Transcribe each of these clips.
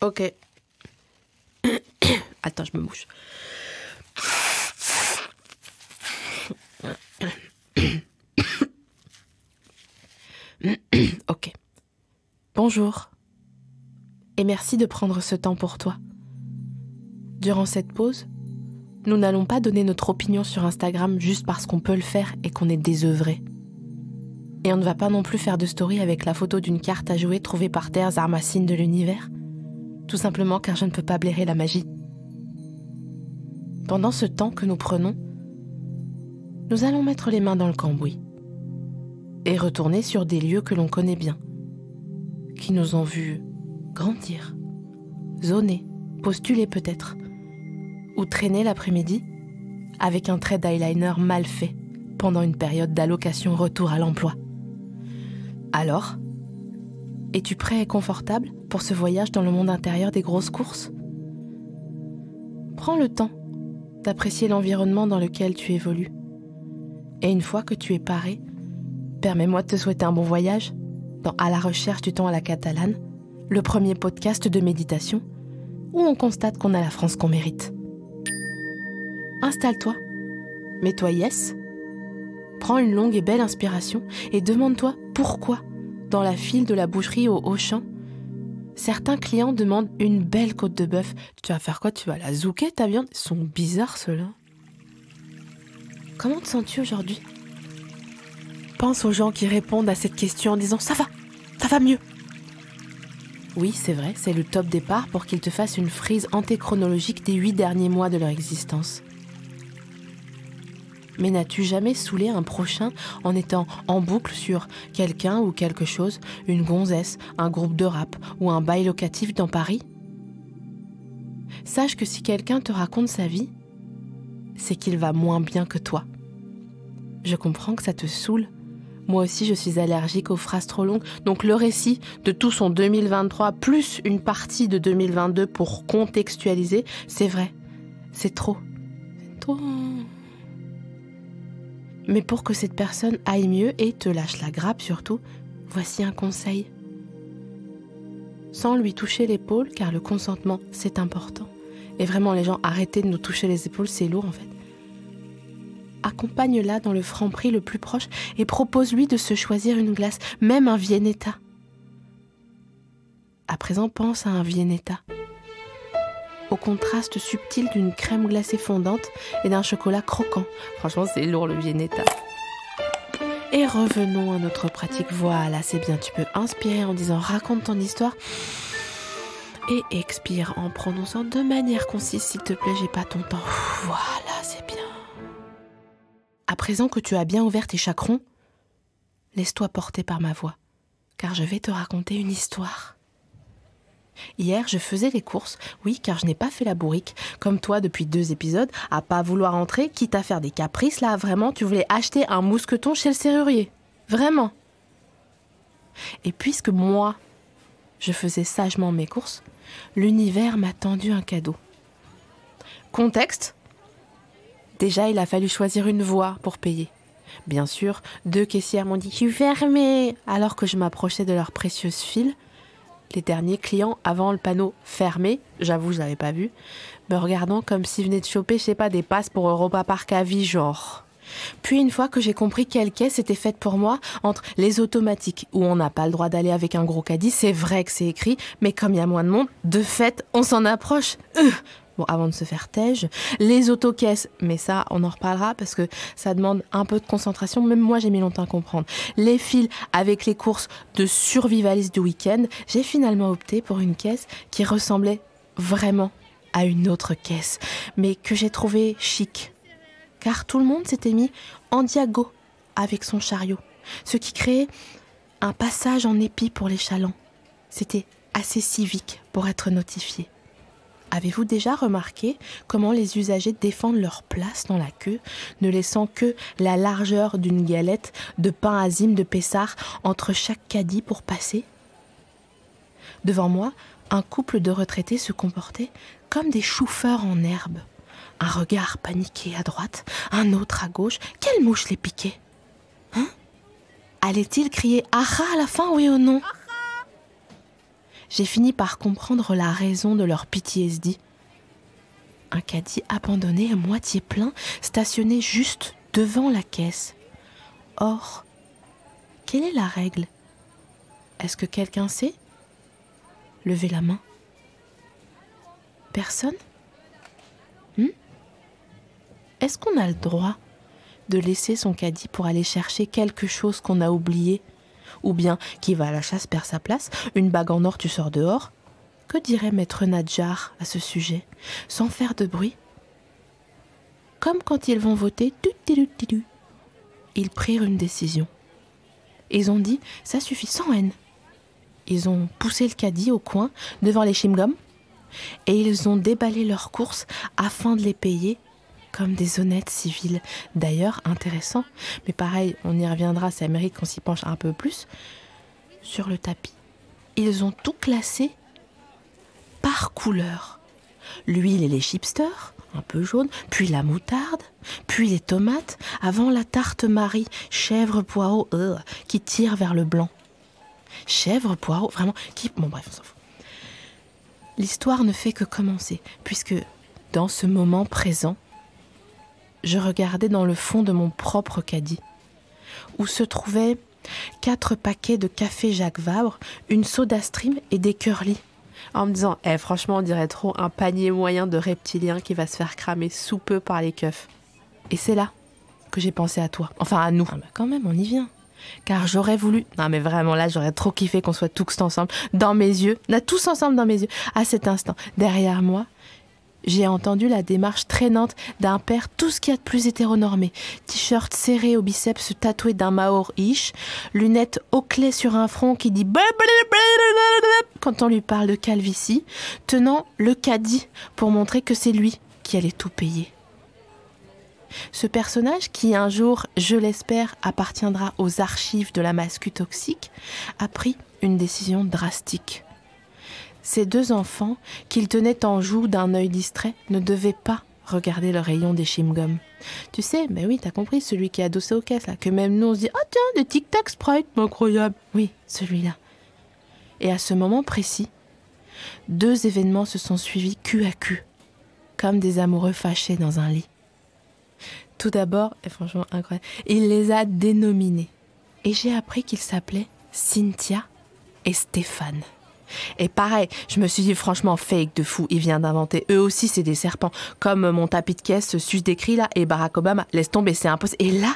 Ok. Attends, je me mouche. Ok. Bonjour. Et merci de prendre ce temps pour toi. Durant cette pause, nous n'allons pas donner notre opinion sur Instagram juste parce qu'on peut le faire et qu'on est désœuvré. Et on ne va pas non plus faire de story avec la photo d'une carte à jouer trouvée par terre Zarmacine de l'univers. Tout simplement car je ne peux pas blairer la magie. Pendant ce temps que nous prenons, nous allons mettre les mains dans le cambouis et retourner sur des lieux que l'on connaît bien, qui nous ont vus grandir, zoner, postuler peut-être, ou traîner l'après-midi avec un trait d'eyeliner mal fait pendant une période d'allocation retour à l'emploi. Alors, es-tu prêt et confortable pour ce voyage dans le monde intérieur des grosses courses ? Prends le temps d'apprécier l'environnement dans lequel tu évolues. Et une fois que tu es paré, permets-moi de te souhaiter un bon voyage dans À la recherche du temps à la catalane, le premier podcast de méditation où on constate qu'on a la France qu'on mérite. Installe-toi, mets-toi yes, prends une longue et belle inspiration et demande-toi pourquoi, dans la file de la boucherie au Auchan, certains clients demandent une belle côte de bœuf. Tu vas faire quoi ? Tu vas la zouker ta viande ? Ils sont bizarres ceux-là. Comment te sens-tu aujourd'hui ? Pense aux gens qui répondent à cette question en disant « ça va mieux ». Oui, c'est vrai, c'est le top départ pour qu'ils te fassent une frise antéchronologique des 8 derniers mois de leur existence. Mais n'as-tu jamais saoulé un prochain en étant en boucle sur quelqu'un ou quelque chose, une gonzesse, un groupe de rap ou un bail locatif dans Paris ? Sache que si quelqu'un te raconte sa vie, c'est qu'il va moins bien que toi. Je comprends que ça te saoule. Moi aussi, je suis allergique aux phrases trop longues. Donc le récit de tout son 2023 plus une partie de 2022 pour contextualiser, c'est vrai. C'est trop. C'est trop. Mais pour que cette personne aille mieux et te lâche la grappe surtout, voici un conseil. Sans lui toucher l'épaule, car le consentement, c'est important. Et vraiment, les gens, arrêtez de nous toucher les épaules, c'est lourd en fait. Accompagne-la dans le franc-prix le plus proche et propose-lui de se choisir une glace, même un Viennetta. À présent, pense à un Viennetta. Au contraste subtil d'une crème glacée fondante et d'un chocolat croquant. Franchement, c'est lourd le Viennetta. Et revenons à notre pratique. Voilà, c'est bien. Tu peux inspirer en disant « raconte ton histoire » et expire en prononçant de manière concise. S'il te plaît, j'ai pas ton temps. Voilà, c'est bien. À présent que tu as bien ouvert tes chakrons, laisse-toi porter par ma voix, car je vais te raconter une histoire. Hier, je faisais les courses, oui, car je n'ai pas fait la bourrique, comme toi depuis 2 épisodes, à pas vouloir entrer, quitte à faire des caprices, là, vraiment, tu voulais acheter un mousqueton chez le serrurier. Vraiment. Et puisque moi, je faisais sagement mes courses, l'univers m'a tendu un cadeau. Contexte ? Déjà, il a fallu choisir une voie pour payer. Bien sûr, 2 caissières m'ont dit « je suis fermée » alors que je m'approchais de leur précieuse file. Les derniers clients avant le panneau « fermé », j'avoue, je l'avais pas vu, me regardant comme s'ils venaient de choper, je sais pas, des passes pour Europa Park à vie, genre. Puis une fois que j'ai compris quelle caisse était faite pour moi, entre les automatiques, où on n'a pas le droit d'aller avec un gros caddie, c'est vrai que c'est écrit, mais comme il y a moins de monde, de fait, on s'en approche. Bon, avant de se faire tège, les autocaisses, mais ça, on en reparlera parce que ça demande un peu de concentration. Même moi, j'ai mis longtemps à comprendre. Les files avec les courses de survivalistes du week-end, j'ai finalement opté pour une caisse qui ressemblait vraiment à une autre caisse, mais que j'ai trouvée chic. Car tout le monde s'était mis en diago avec son chariot, ce qui créait un passage en épi pour les chalands. C'était assez civique pour être notifié. Avez-vous déjà remarqué comment les usagers défendent leur place dans la queue, ne laissant que la largeur d'une galette de pain azime de Pessard entre chaque caddie pour passer ? Devant moi, un couple de retraités se comportait comme des chauffeurs en herbe. Un regard paniqué à droite, un autre à gauche. Quelle mouche les piquait ? Allait-il crier « Aha » à la fin, oui ou non ? j'ai fini par comprendre la raison de leur PTSD. Un caddie abandonné à moitié plein, stationné juste devant la caisse. Or, quelle est la règle? Est-ce que quelqu'un sait? Levez la main. Personne? Est-ce qu'on a le droit de laisser son caddie pour aller chercher quelque chose qu'on a oublié? Ou bien, qui va à la chasse perd sa place, une bague en or tu sors dehors? Que dirait maître Nadjar à ce sujet, sans faire de bruit? Comme quand ils vont voter, ils prirent une décision. Ils ont dit, ça suffit, sans haine. Ils ont poussé le caddie au coin, devant les chewing-gums, et ils ont déballé leurs courses afin de les payer comme des honnêtes civils. D'ailleurs, intéressant, mais pareil, on y reviendra, ça mérite qu'on s'y penche un peu plus, sur le tapis. Ils ont tout classé par couleur. L'huile et les chipsters, un peu jaune, puis la moutarde, puis les tomates, avant la tarte Marie, chèvre, poireau, qui tire vers le blanc. Chèvre, poireau, vraiment, qui... Bon bref, on s'en fout. L'histoire ne fait que commencer, puisque dans ce moment présent, je regardais dans le fond de mon propre caddie, où se trouvaient 4 paquets de café Jacques Vabre, une soda stream et des curly. En me disant, franchement, on dirait trop un panier moyen de reptilien qui va se faire cramer sous peu par les keufs. Et c'est là que j'ai pensé à toi. Enfin, à nous. Ah bah quand même, on y vient. Car j'aurais voulu... Non mais vraiment là, j'aurais trop kiffé qu'on soit tous ensemble, dans mes yeux. Là, tous ensemble dans mes yeux. À cet instant, derrière moi, j'ai entendu la démarche traînante d'un père tout ce qu'il y a de plus hétéronormé. T-shirt serré au biceps tatoué d'un Maor-ish, lunettes au clé sur un front qui dit quand on lui parle de calvitie, tenant le caddie pour montrer que c'est lui qui allait tout payer. Ce personnage, qui un jour, je l'espère, appartiendra aux archives de la mascu toxique, a pris une décision drastique. Ces 2 enfants, qu'il tenait en joue d'un œil distrait, ne devaient pas regarder le rayon des chewing-gums. Tu sais, mais oui, t'as compris, celui qui est adossé aux caisses, là, que même nous on se dit « Ah tiens, des Tic Tac Sprite, incroyable !» Oui, celui-là. Et à ce moment précis, 2 événements se sont suivis cul à cul, comme des amoureux fâchés dans un lit. Tout d'abord, et franchement incroyable, il les a dénominés. Et j'ai appris qu'ils s'appelaient Cynthia et Stéphane. Et pareil, je me suis dit franchement fake de fou, il vient d'inventer. Eux aussi c'est des serpents, comme mon tapis de caisse sus décrit là, et Barack Obama, laisse tomber, c'est impossible. Et là,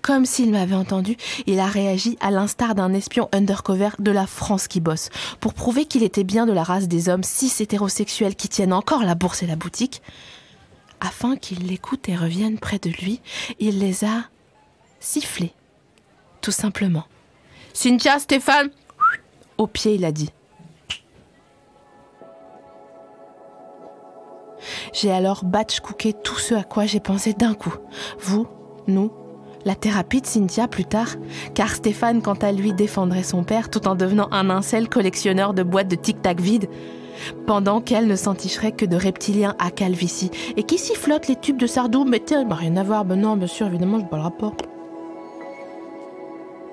comme s'il m'avait entendu, il a réagi à l'instar d'un espion undercover de la France qui bosse, pour prouver qu'il était bien de la race des hommes cis hétérosexuels qui tiennent encore la bourse et la boutique. Afin qu'ils l'écoutent et reviennent près de lui, il les a sifflés, tout simplement. Cynthia, Stéphane, au pied il a dit. J'ai alors batch-cooké tout ce à quoi j'ai pensé d'un coup. Vous, nous, la thérapie de Cynthia plus tard, car Stéphane, quant à lui, défendrait son père tout en devenant un incel collectionneur de boîtes de tic-tac vides, pendant qu'elle ne s'enticherait que de reptiliens à calvitie et qui sifflotent les tubes de Sardou. Mais tiens, rien à voir, ben non, bien sûr, évidemment, je vois le rapport.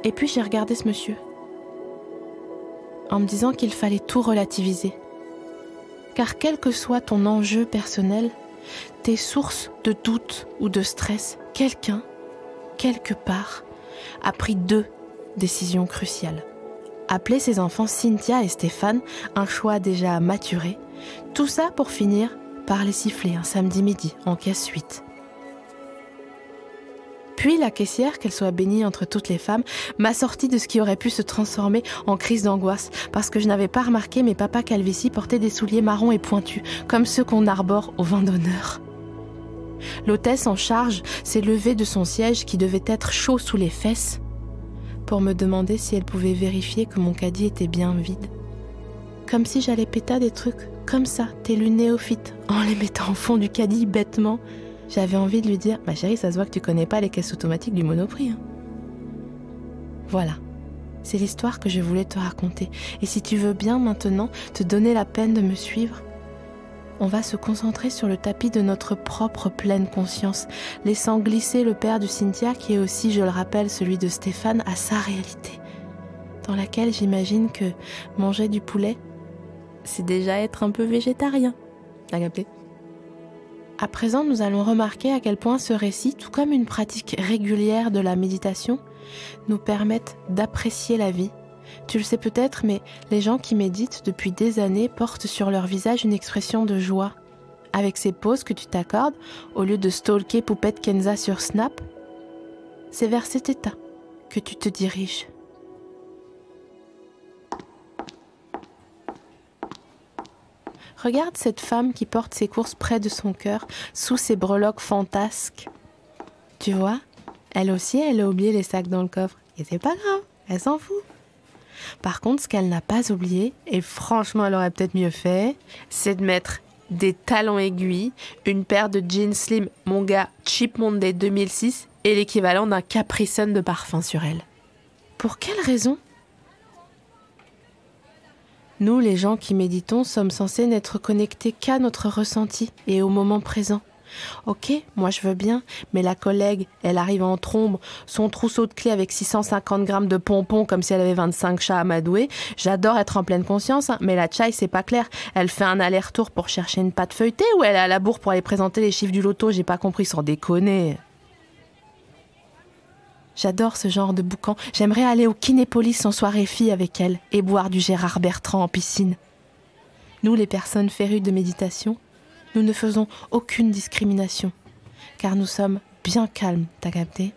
Et puis j'ai regardé ce monsieur, en me disant qu'il fallait tout relativiser. Car quel que soit ton enjeu personnel, tes sources de doute ou de stress, quelqu'un, quelque part, a pris 2 décisions cruciales. Appeler ses enfants Cynthia et Stéphane, un choix déjà maturé. Tout ça pour finir par les siffler un samedi midi en caisse 8. Puis la caissière, qu'elle soit bénie entre toutes les femmes, m'a sorti de ce qui aurait pu se transformer en crise d'angoisse, parce que je n'avais pas remarqué mes papas calvitie portaient des souliers marrons et pointus, comme ceux qu'on arbore au vin d'honneur. L'hôtesse en charge s'est levée de son siège qui devait être chaud sous les fesses, pour me demander si elle pouvait vérifier que mon caddie était bien vide. Comme si j'allais péter des trucs comme ça, tel une néophyte, en les mettant au fond du caddie bêtement. J'avais envie de lui dire « Ma chérie, ça se voit que tu connais pas les caisses automatiques du Monoprix. » Voilà, c'est l'histoire que je voulais te raconter. Et si tu veux bien maintenant te donner la peine de me suivre, on va se concentrer sur le tapis de notre propre pleine conscience, laissant glisser le père de Cynthia, qui est aussi, je le rappelle, celui de Stéphane, à sa réalité, dans laquelle j'imagine que manger du poulet c'est déjà être un peu végétarien. T'as capté ? À présent, nous allons remarquer à quel point ce récit, tout comme une pratique régulière de la méditation, nous permettent d'apprécier la vie. Tu le sais peut-être, mais les gens qui méditent depuis des années portent sur leur visage une expression de joie. Avec ces pauses que tu t'accordes, au lieu de stalker Poupette Kenza sur Snap, c'est vers cet état que tu te diriges. Regarde cette femme qui porte ses courses près de son cœur, sous ses breloques fantasques. Tu vois, elle aussi, elle a oublié les sacs dans le coffre. Et c'est pas grave, elle s'en fout. Par contre, ce qu'elle n'a pas oublié, et franchement elle aurait peut-être mieux fait, c'est de mettre des talons aiguilles, une paire de jeans slim, mon gars, Cheap Monday 2006, et l'équivalent d'un Capri Sun de parfum sur elle. Pour quelle raison ? Nous, les gens qui méditons, sommes censés n'être connectés qu'à notre ressenti et au moment présent. Ok, moi je veux bien, mais la collègue, elle arrive en trombe, son trousseau de clés avec 650 grammes de pompons comme si elle avait 25 chats amadoués. J'adore être en pleine conscience, mais la tchaï, c'est pas clair. Elle fait un aller-retour pour chercher une pâte feuilletée ou elle est à la bourre pour aller présenter les chiffres du loto? J'ai pas compris, sans déconner. J'adore ce genre de boucan. J'aimerais aller au Kinépolis en soirée fille avec elle et boire du Gérard Bertrand en piscine. Nous, les personnes férues de méditation, nous ne faisons aucune discrimination, car nous sommes bien calmes, t'as capté ?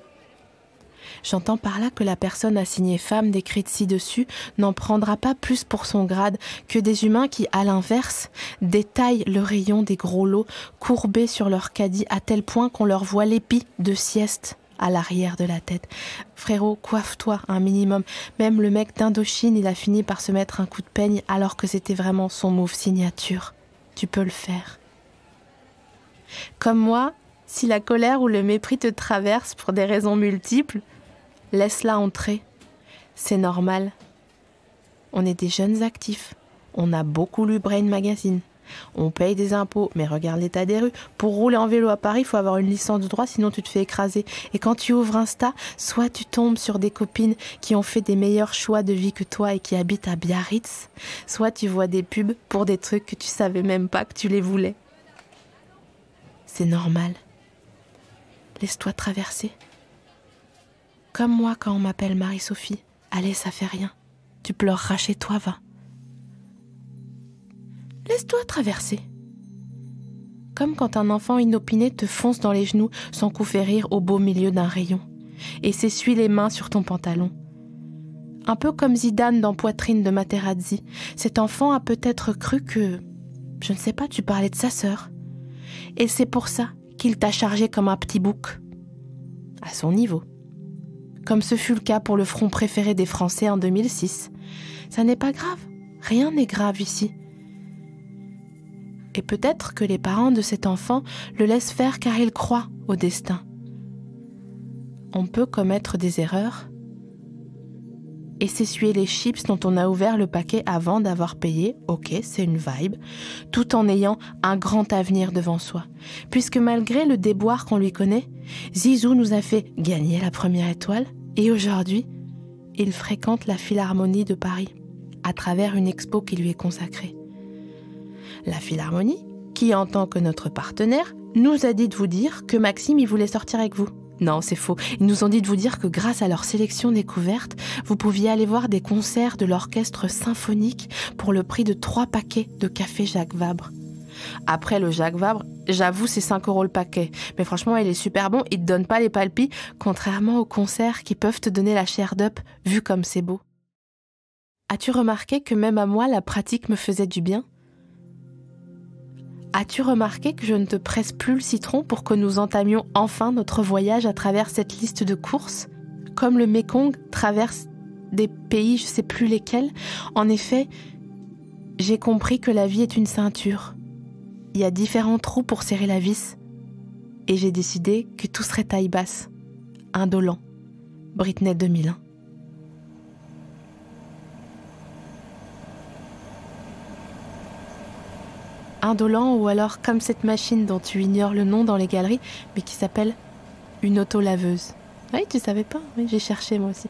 J'entends par là que la personne assignée femme décrite ci-dessus n'en prendra pas plus pour son grade que des humains qui, à l'inverse, détaillent le rayon des gros lots courbés sur leur caddie à tel point qu'on leur voit l'épi de sieste à l'arrière de la tête. Frérot, coiffe-toi un minimum. Même le mec d'Indochine, il a fini par se mettre un coup de peigne alors que c'était vraiment son move signature. Tu peux le faire. Comme moi, si la colère ou le mépris te traverse pour des raisons multiples, laisse-la entrer. C'est normal. On est des jeunes actifs. On a beaucoup lu Brain Magazine. On paye des impôts, mais regarde l'état des rues. Pour rouler en vélo à Paris, il faut avoir une licence de droit, sinon tu te fais écraser. Et quand tu ouvres Insta, soit tu tombes sur des copines qui ont fait des meilleurs choix de vie que toi et qui habitent à Biarritz, soit tu vois des pubs pour des trucs que tu savais même pas que tu les voulais. C'est normal. Laisse-toi traverser. Comme moi quand on m'appelle Marie-Sophie. Allez, ça fait rien. Tu pleureras chez toi, va. Laisse-toi traverser. Comme quand un enfant inopiné te fonce dans les genoux sans coup férir au beau milieu d'un rayon et s'essuie les mains sur ton pantalon. Un peu comme Zidane dans Poitrine de Materazzi. Cet enfant a peut-être cru que, je ne sais pas, tu parlais de sa sœur. Et c'est pour ça qu'il t'a chargé comme un petit bouc. À son niveau. Comme ce fut le cas pour le front préféré des Français en 2006. Ça n'est pas grave. Rien n'est grave ici. Et peut-être que les parents de cet enfant le laissent faire car ils croient au destin. On peut commettre des erreurs et s'essuyer les chips dont on a ouvert le paquet avant d'avoir payé, ok, c'est une vibe, tout en ayant un grand avenir devant soi. Puisque malgré le déboire qu'on lui connaît, Zizou nous a fait gagner la première étoile et aujourd'hui, il fréquente la Philharmonie de Paris à travers une expo qui lui est consacrée. La Philharmonie, qui en tant que notre partenaire, nous a dit de vous dire que Maxime il voulait sortir avec vous. Non, c'est faux. Ils nous ont dit de vous dire que grâce à leur sélection découverte, vous pouviez aller voir des concerts de l'orchestre symphonique pour le prix de 3 paquets de café Jacques Vabre. Après le Jacques Vabre, j'avoue c'est 5 € le paquet. Mais franchement, il est super bon, il te donne pas les palpis, contrairement aux concerts qui peuvent te donner la chair d'up, vu comme c'est beau. As-tu remarqué que même à moi, la pratique me faisait du bien ? As-tu remarqué que je ne te presse plus le citron pour que nous entamions enfin notre voyage à travers cette liste de courses ? Comme le Mékong traverse des pays, je ne sais plus lesquels. En effet, j'ai compris que la vie est une ceinture. Il y a différents trous pour serrer la vis. Et j'ai décidé que tout serait taille basse. Indolent. Britney 2001. Indolent ou alors comme cette machine dont tu ignores le nom dans les galeries, mais qui s'appelle une autolaveuse. Oui, tu savais pas ? Oui, j'ai cherché moi aussi.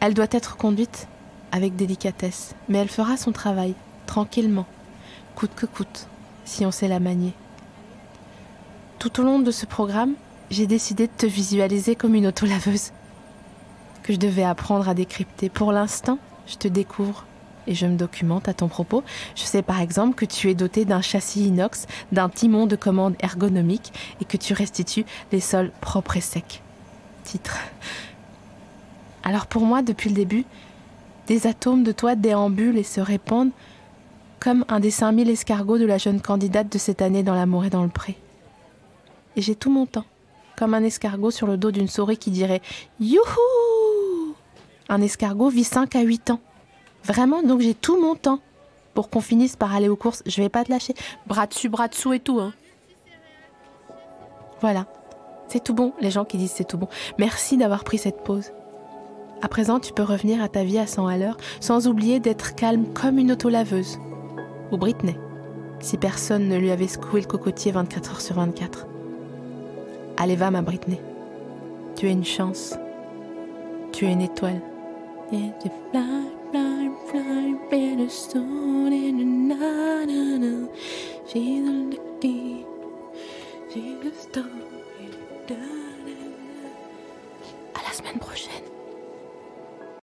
Elle doit être conduite avec délicatesse, mais elle fera son travail, tranquillement. coûte que coûte, si on sait la manier. Tout au long de ce programme, j'ai décidé de te visualiser comme une autolaveuse que je devais apprendre à décrypter. Pour l'instant, je te découvre et je me documente à ton propos. Je sais par exemple que tu es doté d'un châssis inox, d'un timon de commande ergonomique et que tu restitues les sols propres et secs. Titre. Alors pour moi, depuis le début, des atomes de toi déambulent et se répandent comme un des 5000 escargots de la jeune candidate de cette année dans l'amour et dans le pré. Et j'ai tout mon temps, comme un escargot sur le dos d'une souris qui dirait « Youhou !» Un escargot vit 5 à 8 ans. Vraiment, donc j'ai tout mon temps pour qu'on finisse par aller aux courses. Je vais pas te lâcher. Bras dessus, bras dessous et tout. Hein. Voilà. C'est tout bon, les gens qui disent c'est tout bon. Merci d'avoir pris cette pause. À présent, tu peux revenir à ta vie à 100 à l'heure, sans oublier d'être calme comme une autolaveuse. Ou Britney, si personne ne lui avait secoué le cocotier 24 heures sur 24. Allez, va ma Britney. Tu es une chance. Tu es une étoile. And you fly, fly, fly, better soon in the night. She's a lady, she's a story. À la semaine prochaine.